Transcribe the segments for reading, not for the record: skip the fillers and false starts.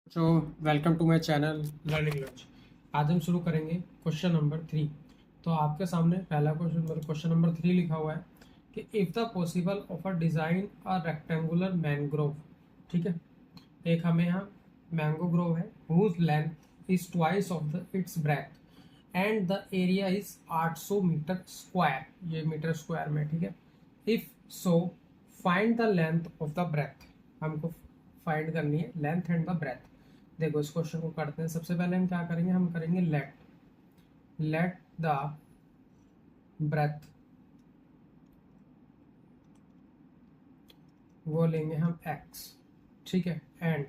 तो welcome to my channel learning launch. आज हम शुरू करेंगे क्वेश्चन नंबर 3। तो आपके सामने पहला क्वेश्चन नंबर 3 लिखा हुआ है कि if the possible of a design a rectangular mangrove. ठीक है, एक हमें यहाँ मैंगो ग्रोव है whose length is twice of the its breadth and the area is 800 metre square. ये मीटर स्क्वायर में, ठीक है। If so find the length of the breadth. हमको फाइंड करनी है लेंथ एंड द ब्रेथ। देखो इस क्वेश्चन को करते हैं। सबसे पहले हम क्या करेंगे, हम करेंगे लेट द ब्रेथ, वो लेंगे हम x, ठीक है, एंड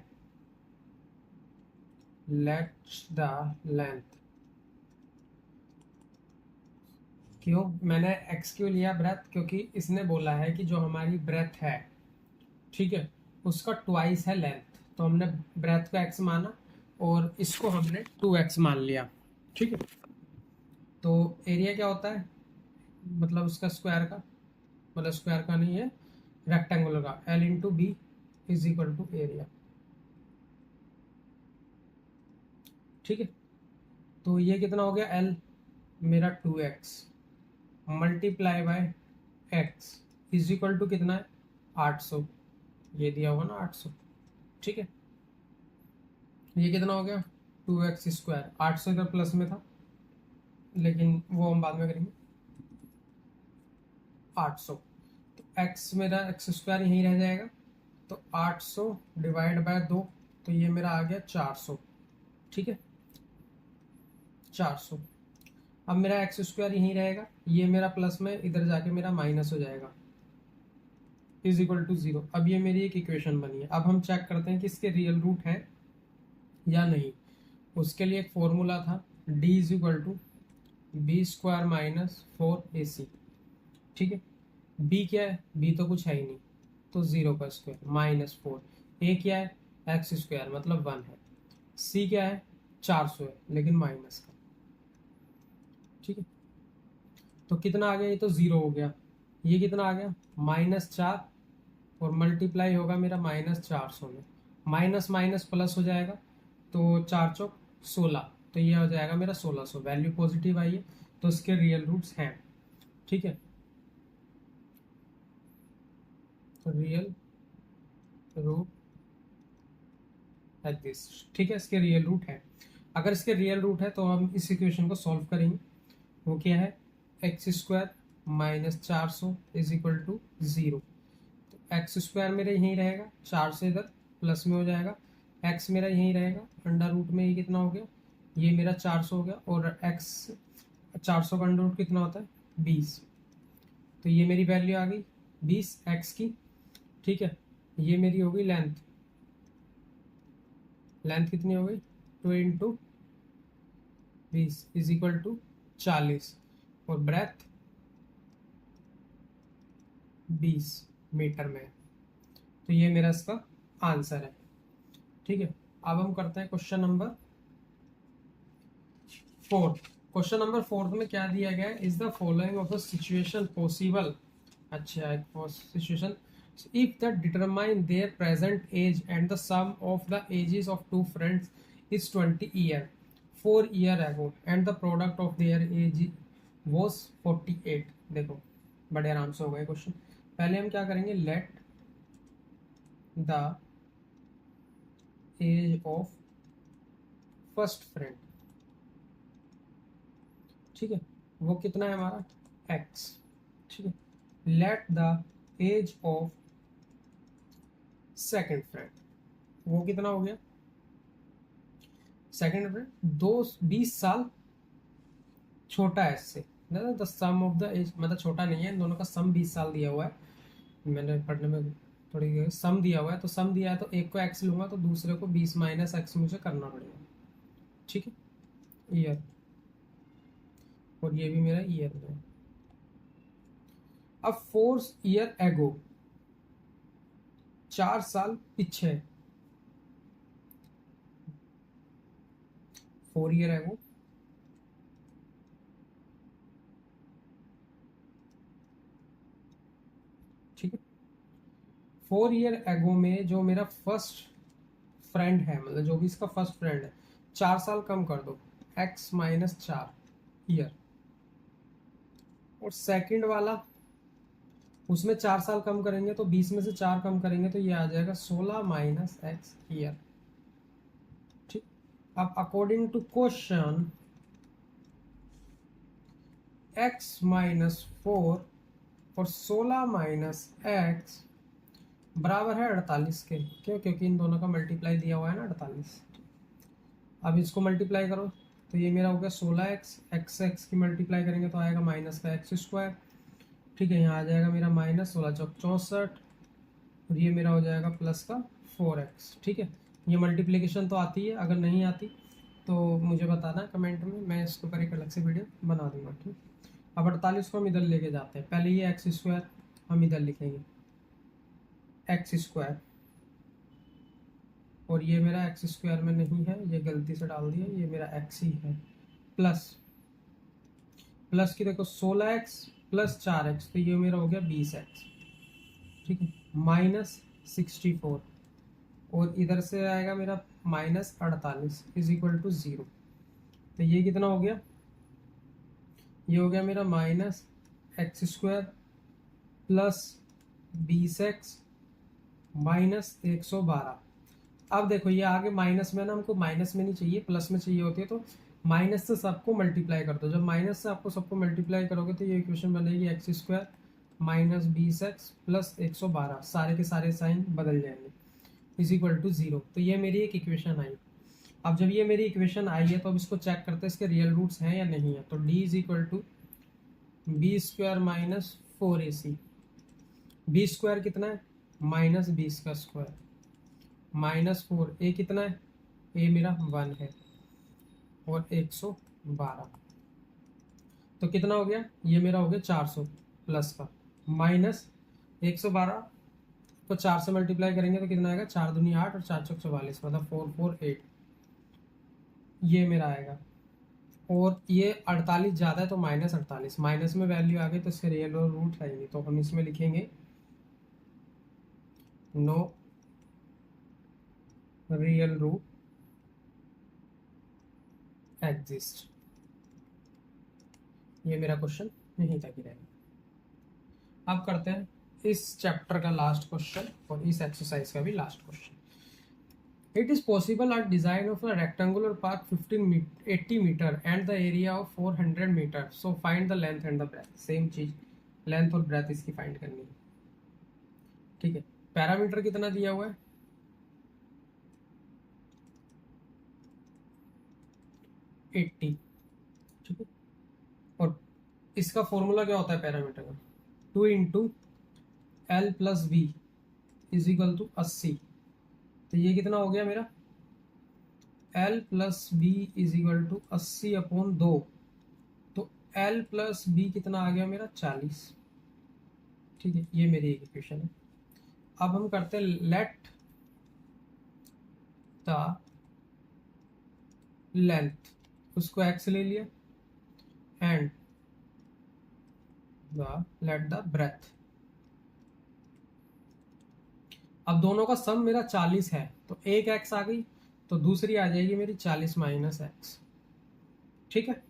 लेट द लेंथ। क्यों मैंने x क्यों लिया ब्रेथ? क्योंकि इसने बोला है कि जो हमारी ब्रेथ है, ठीक है, उसका ट्वाइस है लेंथ। तो हमने ब्रेथ को x माना और इसको हमने 2x मान लिया, ठीक है। तो एरिया क्या होता है, मतलब उसका स्क्वायर का, मतलब स्क्वायर का नहीं है, रेक्टेंगुलर का, L into b is equal to area, ठीक है। तो ये कितना हो गया, L मेरा 2x multiply by x is equal to कितना है, 800। ये दिया हुआ ना 800, ठीक है। ये कितना हो गया, 2x स्क्वायर। 800 इधर प्लस में था लेकिन वो हम बाद में करेंगे। 800, तो x मेरा x स्क्वायर यहीं रह जाएगा। तो 800 डिवाइड बाय 2, तो ये मेरा आ गया 400, ठीक है, 400। अब मेरा एक्स स्क्वायर यहीं रहेगा, ये मेरा प्लस में इधर जाके मेरा माइनस हो जाएगा, इज इक्वल टू 0। अब ये मेरी एक इक्वेशन बनी है। अब हम चेक करते हैं कि इसके रियल रूट है या नहीं। उसके लिए एक फॉर्मूला था, d is equal to b square minus 4ac, ठीक है। बी क्या है, बी तो कुछ है ही नहीं, तो 0 का स्क्वायर माइनस 4। ए क्या है, एक्स स्क्वायर मतलब 1 है। सी क्या है, 400 है लेकिन माइनस का, ठीक है। तो कितना आ गया, ये तो 0 हो गया। ये कितना आ गया, -4, और मल्टीप्लाई होगा मेरा -400 में। माइनस माइनस प्लस हो जाएगा, तो 4 चौक 16, तो ये हो जाएगा मेरा 1600। वैल्यू पॉजिटिव आई है तो इसके रियल रूट्स हैं, ठीक है। तो रियल रूट एट दिस, ठीक है, इसके रियल रूट है। अगर इसके रियल रूट है तो हम इस इक्वेशन को सॉल्व करेंगे। वो क्या है, x square -400 is equal to 0। तो एक्स स्क्वायर मेरा यहीं रहेगा, 4 से इधर प्लस में हो जाएगा, एक्स मेरा यहीं रहेगा, अंडर रूट में ये कितना हो गया, ये मेरा 400 हो गया, और एक्स 400 का अंडर रूट कितना होता है, 20। तो ये मेरी वैल्यू आ गई 20 एक्स की, ठीक है। ये मेरी हो गई लेंथ, लेंथ कितनी हो गई, 2 इंटू 20 इज इक्वल टू 40, और ब्रेथ 20 मीटर में। तो ये मेरा इसका आंसर है, ठीक है। अब हम करते हैं क्वेश्चन नंबर 4। क्वेश्चन नंबर 4 में क्या दिया गया है, is the following of the situation possible. अच्छा, एक situation, if the determine their present age and the sum of the ages of two friends is 20 year 4 year ago and the product of their age was 48। देखो बड़े आराम से हो गए question. पहले हम क्या करेंगे, let the age of first friend, ठीक है, वो कितना है हमारा x, ठीक है। Let the age of second friend, वो कितना हो गया, सेकंड फ्रेंड 20 साल छोटा है इससे। The sum of the age, मतलब छोटा नहीं है, इन दोनों का सम 20 साल दिया हुआ है। मैंने पढ़ने में थोड़ी सम दिया हुआ है, तो सम दिया है तो एक को x लूंगा तो दूसरे को 20 माइनस x मुझे करना पड़ेगा, ठीक है, ईयर, और ये भी मेरा ईयर में है। अब 4 ईयर एगो, 4 साल पीछे, 4 ईयर एगो, ठीक है। 4 ईयर एगो में जो मेरा फर्स्ट फ्रेंड है, मतलब जो भी इसका फर्स्ट फ्रेंड है, 4 साल कम कर दो, x माइनस 4 ईयर। और सेकंड वाला, उसमें 4 साल कम करेंगे तो 20 में से 4 कम करेंगे तो ये आ जाएगा 16 माइनस एक्स ईयर। ठीक, अब according to question x minus 4 और 16 माइनस एक्स बराबर है 48 के। क्यों? क्योंकि इन दोनों का मल्टीप्लाई दिया हुआ है ना 48। अब इसको मल्टीप्लाई करो तो ये मेरा हो गया 16x, x की मल्टीप्लाई करेंगे तो आएगा माइनस का एक्स स्क्वायर। ठीक है, यहाँ आ जाएगा मेरा माइनस 16 चौक 64 और ये मेरा हो जाएगा प्लस का 4x। ठीक है, ये मल्टीप्लिकेशन तो आती है, अगर नहीं आती तो मुझे बताना कमेंट में, मैं इसके ऊपर एक अलग से वीडियो बना दूंगा। ठीक, अब 48 को हम इधर लेके जाते हैं। पहले ये एक्स स्क्वायर हम इधर लिखेंगे, एक्स स्क्वायर, और ये मेरा एक्स स्क्वायर में नहीं है, ये गलती से डाल दिया, ये मेरा एक्स ही है, प्लस प्लस की देखो 16x प्लस 4x तो ये मेरा हो गया 20x। ठीक है, माइनस 64 और इधर से आएगा मेरा माइनस 48 इज इक्वल टू 0। तो ये कितना हो गया? ये हो गया मेरा minus x square plus 20x minus 112। अब देखो ये आगे माइनस में ना, हमको माइनस में नहीं चाहिए, प्लस में चाहिए होती है, तो माइनस से सबको मल्टीप्लाई कर दो। जब माइनस से आपको सबको मल्टीप्लाई करोगे तो ये इक्वेशन बनेगी x square minus 20x plus 112, सारे के सारे साइन बदल जाएंगे, इज इक्वल टू 0। तो ये मेरी एक इक्वेशन आई। अब जब ये मेरी इक्वेशन आई है तो अब इसको चेक करते हैं इसके रियल रूट्स हैं या नहीं है। तो d is equal to b square minus 4ac। B square कितना है? माइनस 20 का स्क्वायर माइनस 4, ए कितना है? ए मेरा 1 है और 112, तो कितना हो गया? ये मेरा हो गया 400 प्लस का माइनस 112 को 4 से मल्टीप्लाई करेंगे तो कितना आएगा? 4 दूनी 8 और 4 चौक 44, मतलब 448, ये मेरा आएगा। और ये 48 ज़्यादा है तो माइनस 48, माइनस में वैल्यू आ गई तो इसके रियल रूट आएंगे, तो हम इसमें लिखेंगे नो रियल रूट एग्जिस्ट। ये मेरा क्वेश्चन यहीं तक ही रहेगा। अब करते हैं इस चैप्टर का लास्ट क्वेश्चन और इस एक्सरसाइज का भी last question. It is possible at design of a rectangular park 80 meter and the area of 400 meter. So find the length and the breadth. Same चीज, लेंथ और ब्रेथ इसकी find करनी है। ठीक है, पैरामीटर कितना दिया हुआ है? 80। ठीक है, और इसका फॉर्मूला क्या होता है पैरामीटर का? 2 into l plus b is equal to 80। तो ये कितना हो गया मेरा? L plus b is equal to 80 upon 2, तो एल प्लस बी कितना आ गया मेरा? 40। ठीक है, ये मेरी एक इक्वेशन है। अब हम करते हैं लेट द लेंथ, उसको एक्स ले लिया, एंड लेट द ब्रेथ। अब दोनों का सम मेरा 40 है, तो एक एक्स आ गई तो दूसरी आ जाएगी मेरी 40 माइनस एक्स। ठीक है,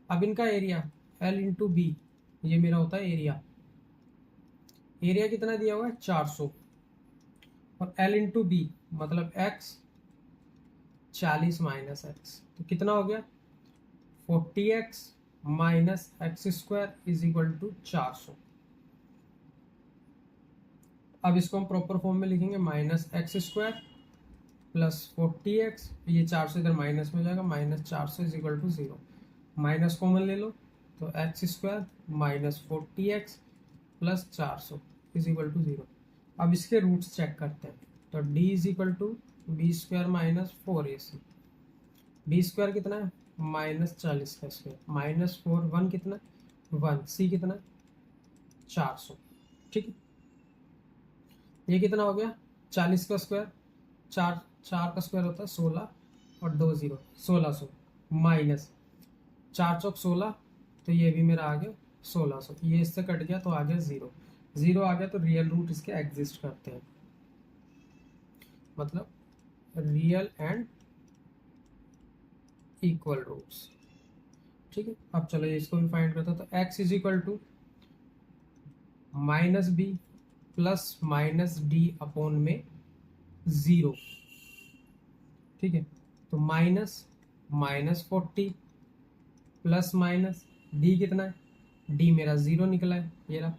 अब इनका एरिया एल इंटू बी, ये मेरा होता है एरिया। एरिया कितना दिया हुआ है? 400, और एल इंटू बी मतलब एक्स 40 माइनस एक्स, तो कितना हो गया? 40x minus x square is equal to 400। अब इसको हम प्रॉपर फॉर्म में लिखेंगे, minus x square plus 40x, ये 400 इधर माइनस में हो जाएगा, minus 400 is equal to 0। Minus common ले लो तो x square minus 40x plus 400 is equal to 0। अब इसके रूट्स चेक करते हैं, तो d is equal to b square minus 4ac। B square कितना है? माइनस 40 का स्क्वायर माइनस 4, 1 कितना? 1, सी कितना? 400। ठीक है, ये कितना हो गया? 40 का स्क्वायर, 4 का स्क्वायर होता है 16 और 2 0, 1600 माइनस 4 चौक 16, तो ये भी मेरा आ गया 1600, ये इससे कट गया तो आ गया 0 आ गया, तो रियल रूट इसके एग्जिस्ट करते हैं, मतलब रियल एंड इक्वल रूट्स। ठीक है, अब चलो इसको भी फाइंड करते हैं। तो x is equal to minus b plus minus d upon में 0। ठीक है, तो minus minus 40 plus minus d कितना है, डी मेरा 0 निकला है ये रहा,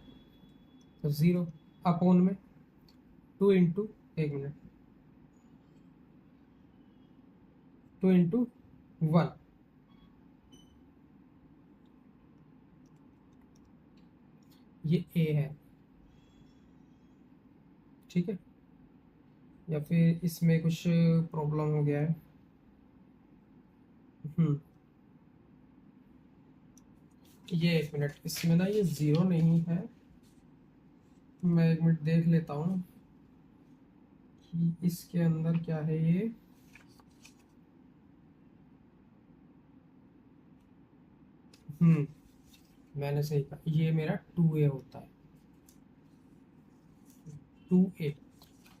तो 0 अपॉन में 2 इंटू, एक मिनट, 2 इंटू 1, ये a है। ठीक है, या फिर इसमें कुछ प्रॉब्लम हो गया है। ये एक मिनट, इसमें ना ये 0 नहीं है, मैं एक मिनट देख लेता हूँ कि इसके अंदर क्या है ये। मैंने सही कहा, ये मेरा 2a होता है। 2a,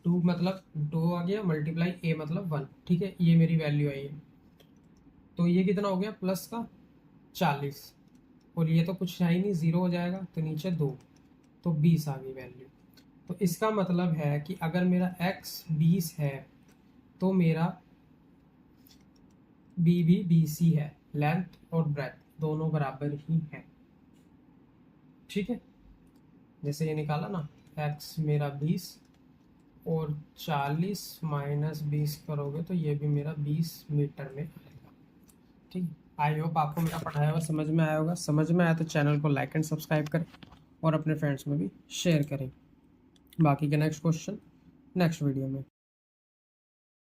2 मतलब 2 आ गया, मल्टीप्लाई a मतलब 1। ठीक है, ये मेरी वैल्यू आई है। तो ये कितना हो गया, प्लस का 40, और ये तो कुछ है ही नहीं, 0 हो जाएगा, तो नीचे 2, तो 20 आ गई वैल्यू। तो इसका मतलब है कि अगर मेरा x 20 है तो मेरा b भी BC है, लेंथ और ब्रेथ दोनों बराबर ही हैं। ठीक है, जैसे ये निकाला ना, x मेरा 20 और 40 माइनस 20 करोगे तो ये भी मेरा 20 मीटर में आएगा। ठीक, आई होप आपको मेरा पढ़ाया हुआ समझ में आया होगा। समझ में आया तो चैनल को लाइक एंड सब्सक्राइब करें और अपने फ्रेंड्स में भी शेयर करें। बाकी के नेक्स्ट क्वेश्चन नेक्स्ट वीडियो में।